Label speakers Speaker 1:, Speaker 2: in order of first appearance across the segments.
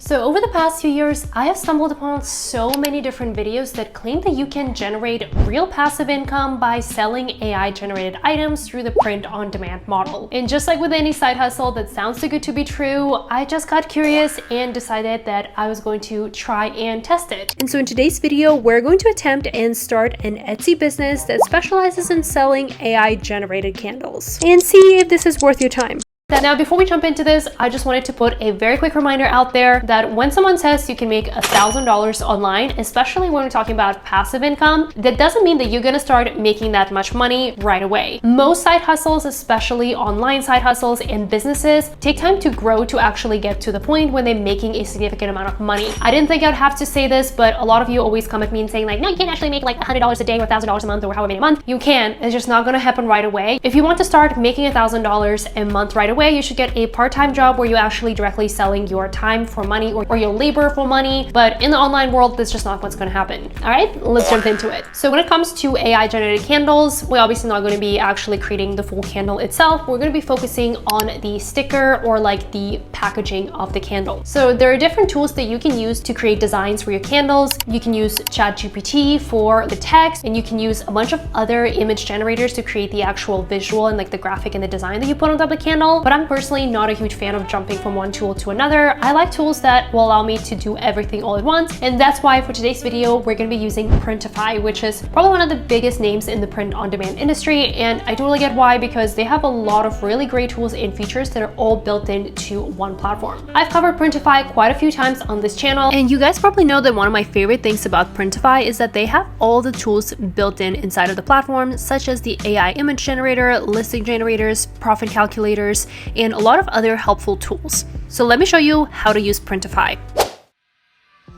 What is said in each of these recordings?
Speaker 1: So over the past few years, I have stumbled upon so many different videos that claim that you can generate real passive income by selling AI generated items through the print on demand model. And just like with any side hustle that sounds too good to be true, I just got curious and decided that I was going to try and test it. And so in today's video, we're going to attempt and start an Etsy business that specializes in selling AI generated candles and see if this is worth your time. Now, before we jump into this, I just wanted to put a very quick reminder out there that when someone says you can make $1,000 online, especially when we're talking about passive income, that doesn't mean that you're gonna start making that much money right away. Most side hustles, especially online side hustles and businesses, take time to grow to actually get to the point when they're making a significant amount of money. I didn't think I'd have to say this, but a lot of you always come at me and saying like, no, you can't actually make like $100 a day or $1,000 a month or however many a month. You can, it's just not gonna happen right away. If you want to start making $1,000 a month right away, you should get a part-time job where you're actually directly selling your time for money or your labor for money. But in the online world, that's just not what's going to happen. All right, let's jump into it. So when it comes to AI generated candles, we're obviously not going to be actually creating the full candle itself. We're going to be focusing on the sticker or like the packaging of the candle. So there are different tools that you can use to create designs for your candles. You can use ChatGPT for the text, and you can use a bunch of other image generators to create the actual visual and like the graphic and the design that you put on top of the candle. But I'm personally not a huge fan of jumping from one tool to another. I like tools that will allow me to do everything all at once. And that's why for today's video, we're going to be using Printify, which is probably one of the biggest names in the print on demand industry. And I totally get why, because they have a lot of really great tools and features that are all built into one platform. I've covered Printify quite a few times on this channel. And you guys probably know that one of my favorite things about Printify is that they have all the tools built in inside of the platform, such as the AI image generator, listing generators, profit calculators, and a lot of other helpful tools. So let me show you how to use Printify.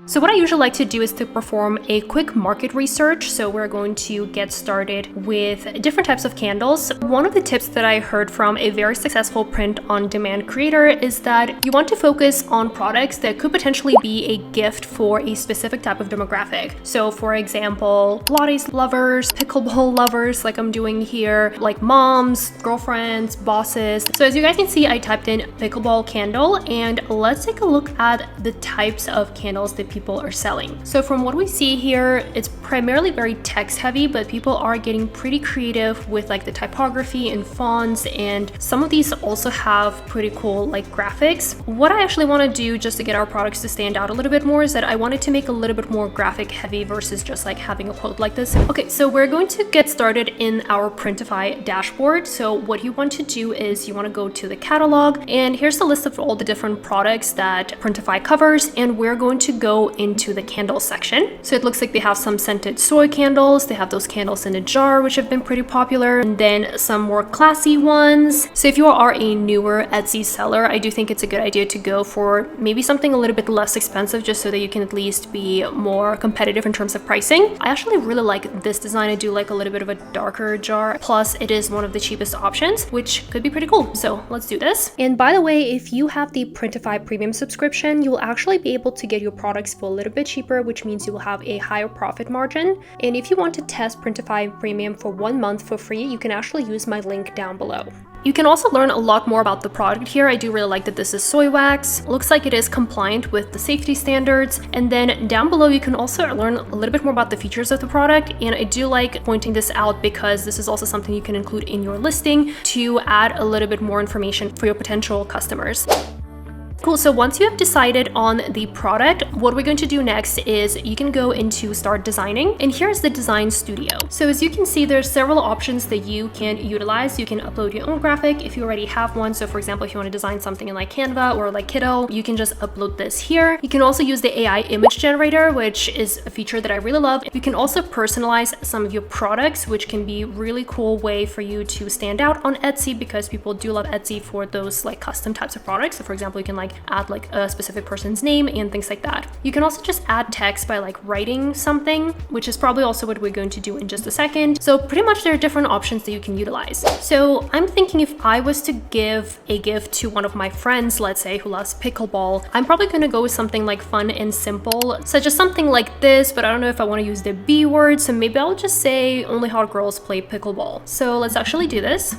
Speaker 1: So what I usually like to do is to perform a quick market research. So we're going to get started with different types of candles. One of the tips that I heard from a very successful print on demand creator is that you want to focus on products that could potentially be a gift for a specific type of demographic. So for example, Pilates lovers, pickleball lovers, like I'm doing here, like moms, girlfriends, bosses. So as you guys can see, I typed in pickleball candle, and let's take a look at the types of candles that people are selling. So from what we see here, it's primarily very text heavy, but people are getting pretty creative with like the typography and fonts, and some of these also have pretty cool like graphics. What I actually want to do just to get our products to stand out a little bit more is that I wanted to make a little bit more graphic heavy versus just like having a quote like this. Okay, so we're going to get started in our Printify dashboard. So what you want to do is you want to go to the catalog, and here's the list of all the different products that Printify covers, and we're going to go into the candle section. So it looks like they have some scented soy candles. They have those candles in a jar, which have been pretty popular, and then some more classy ones. So if you are a newer Etsy seller, I do think it's a good idea to go for maybe something a little bit less expensive, just so that you can at least be more competitive in terms of pricing. I actually really like this design. I do like a little bit of a darker jar. Plus it is one of the cheapest options, which could be pretty cool. So let's do this. And by the way, if you have the Printify premium subscription, you'll actually be able to get your products for a little bit cheaper, which means you will have a higher profit margin. And if you want to test Printify Premium for 1 month for free, you can actually use my link down below. You can also learn a lot more about the product here. I do really like that this is soy wax. Looks like it is compliant with the safety standards. And then down below, you can also learn a little bit more about the features of the product. And I do like pointing this out because this is also something you can include in your listing to add a little bit more information for your potential customers. Cool, so once you have decided on the product, what we're going to do next is you can go into start designing, and here's the design studio. So as you can see, there's several options that you can utilize. You can upload your own graphic if you already have one. So for example, if you want to design something in like Canva or like Kiddo, you can just upload this here. You can also use the AI image generator, which is a feature that I really love. You can also personalize some of your products, which can be really cool way for you to stand out on Etsy, because people do love Etsy for those like custom types of products. So for example, you can like add like a specific person's name and things like that. You can also just add text by like writing something, which is probably also what we're going to do in just a second. So pretty much there are different options that you can utilize. So I'm thinking if I was to give a gift to one of my friends, let's say, who loves pickleball, I'm probably going to go with something like fun and simple, such as something like this, but I don't know if I want to use the B word, so maybe I'll just say only hot girls play pickleball. So let's actually do this.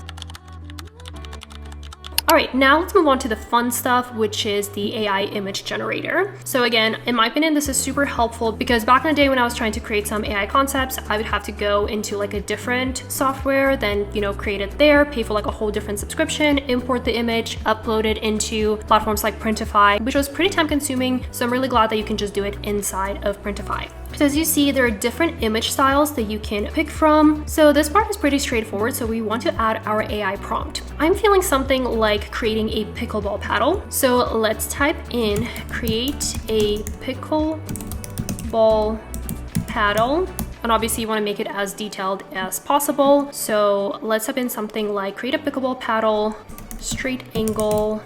Speaker 1: All right, now let's move on to the fun stuff, which is the AI image generator. So again, in my opinion, this is super helpful because back in the day when I was trying to create some AI concepts, I would have to go into like a different software, then, create it there, pay for like a whole different subscription, import the image, upload it into platforms like Printify, which was pretty time consuming. So I'm really glad that you can just do it inside of Printify. So as you see, there are different image styles that you can pick from. So this part is pretty straightforward. So we want to add our AI prompt. I'm feeling something like creating a pickleball paddle. So let's type in create a pickleball paddle. And obviously you want to make it as detailed as possible. So let's type in something like create a pickleball paddle, straight angle,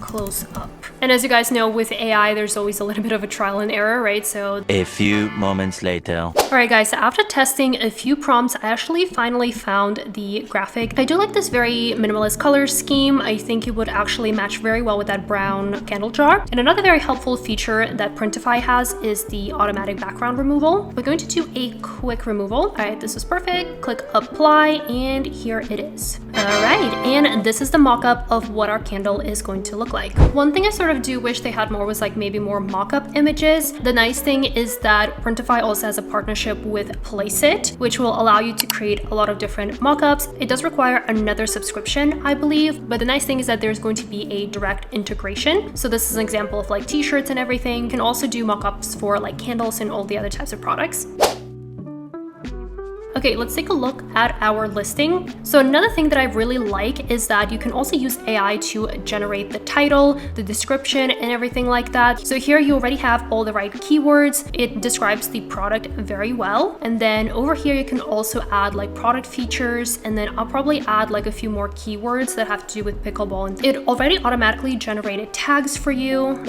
Speaker 1: close up. And as you guys know, with AI, there's always a little bit of a trial and error, right? So
Speaker 2: a few moments later.
Speaker 1: All right, guys, so after testing a few prompts, I actually finally found the graphic. I do like this very minimalist color scheme. I think it would actually match very well with that brown candle jar. And another very helpful feature that Printify has is the automatic background removal. We're going to do a quick removal. All right, this is perfect. Click apply, and here it is. All right, and this is the mock-up of what our candle is going to look like. One thing I sort of do wish they had more was like maybe more mock-up images. The nice thing is that Printify also has a partnership with Placeit, which will allow you to create a lot of different mock-ups. It does require another subscription, I believe, but the nice thing is that there's going to be a direct integration. So this is an example of like t-shirts and everything. You can also do mock-ups for like candles and all the other types of products. Okay, let's take a look at our listing. So another thing that I really like is that you can also use AI to generate the title, the description, and everything like that. So here you already have all the right keywords. It describes the product very well. And then over here, you can also add like product features. And then I'll probably add like a few more keywords that have to do with pickleball. And it already automatically generated tags for you.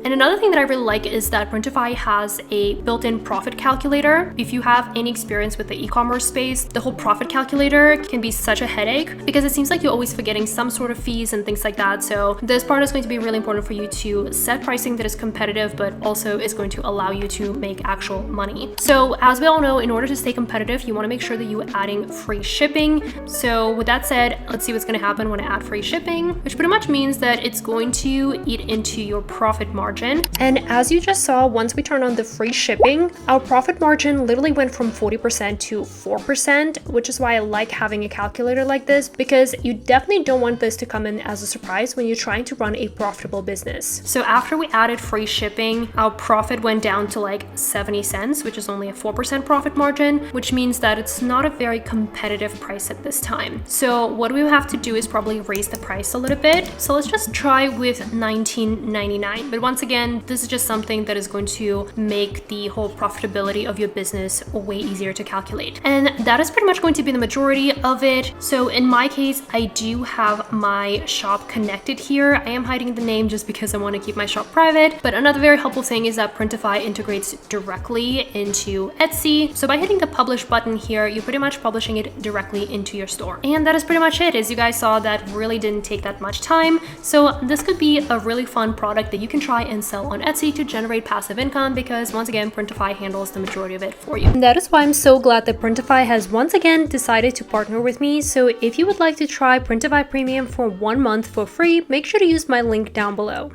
Speaker 1: And another thing that I really like is that Printify has a built-in profit calculator. If you have any experience with the e-commerce space, the whole profit calculator can be such a headache because it seems like you're always forgetting some sort of fees and things like that. So this part is going to be really important for you to set pricing that is competitive, but also is going to allow you to make actual money. So as we all know, in order to stay competitive, you want to make sure that you're adding free shipping. So with that said, let's see what's going to happen when I add free shipping, which pretty much means that it's going to eat into your profit margin. And as you just saw, once we turn on the free shipping, our profit margin literally went from 40% to 4%, which is why I like having a calculator like this, because you definitely don't want this to come in as a surprise when you're trying to run a profitable business. So after we added free shipping, our profit went down to like 70 cents, which is only a 4% profit margin, which means that it's not a very competitive price at this time. So what we have to do is probably raise the price a little bit. So let's just try with $19.99. But once again, this is just something that is going to make the whole profitability of your business way easier to calculate. And that is pretty much going to be the majority of it. So in my case, I do have my shop connected here. I am hiding the name just because I want to keep my shop private. But another very helpful thing is that Printify integrates directly into Etsy. So by hitting the publish button here, you're pretty much publishing it directly into your store. And that is pretty much it. As you guys saw, that really didn't take that much time. So this could be a really fun product that you can try and sell on Etsy to generate passive income, because once again, Printify handles the majority of it for you. And that is why I'm so glad that Printify has once again decided to partner with me. So if you would like to try Printify Premium for 1 month for free, make sure to use my link down below.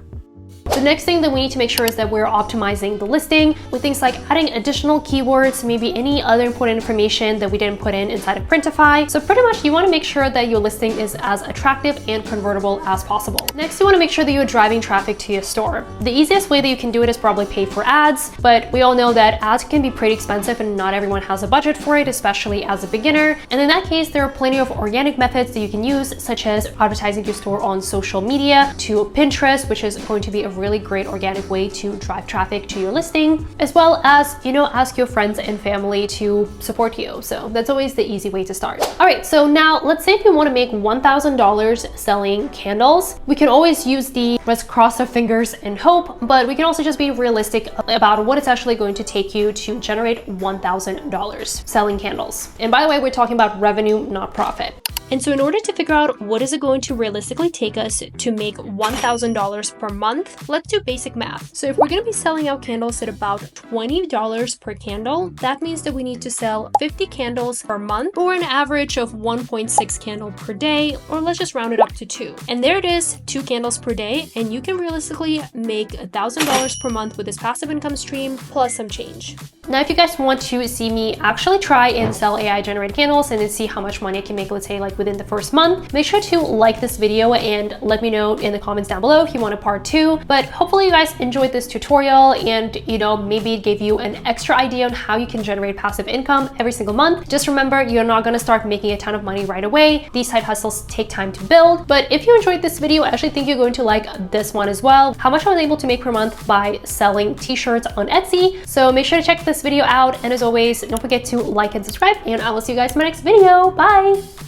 Speaker 1: The next thing that we need to make sure is that we're optimizing the listing with things like adding additional keywords, maybe any other important information that we didn't put in inside of Printify. So pretty much you want to make sure that your listing is as attractive and convertible as possible. Next, you want to make sure that you're driving traffic to your store. The easiest way that you can do it is probably pay for ads, but we all know that ads can be pretty expensive and not everyone has a budget for it, especially as a beginner. And in that case, there are plenty of organic methods that you can use, such as advertising your store on social media, to Pinterest, which is going to be a really great organic way to drive traffic to your listing, as well as, ask your friends and family to support you. So that's always the easy way to start. All right, so now let's say if you want to make $1,000 selling candles, we can always use the let's cross our fingers and hope, but we can also just be realistic about what it's actually going to take you to generate $1,000 selling candles. And by the way, we're talking about revenue, not profit. And so in order to figure out what is it going to realistically take us to make $1,000 per month, let's do basic math. So if we're going to be selling out candles at about $20 per candle, that means that we need to sell 50 candles per month, or an average of 1.6 candles per day, or let's just round it up to 2. And there it is, 2 candles per day, and you can realistically make $1,000 per month with this passive income stream plus some change. Now, if you guys want to see me actually try and sell AI generated candles and then see how much money I can make, let's say like within the first month, make sure to like this video and let me know in the comments down below if you want a part 2. But hopefully you guys enjoyed this tutorial and, you know, maybe it gave you an extra idea on how you can generate passive income every single month. Just remember, you're not going to start making a ton of money right away. These side hustles take time to build. But if you enjoyed this video, I actually think you're going to like this one as well. How much I was able to make per month by selling t-shirts on Etsy. So make sure to check this video out. And as always, don't forget to like and subscribe, and I will see you guys in my next video. Bye.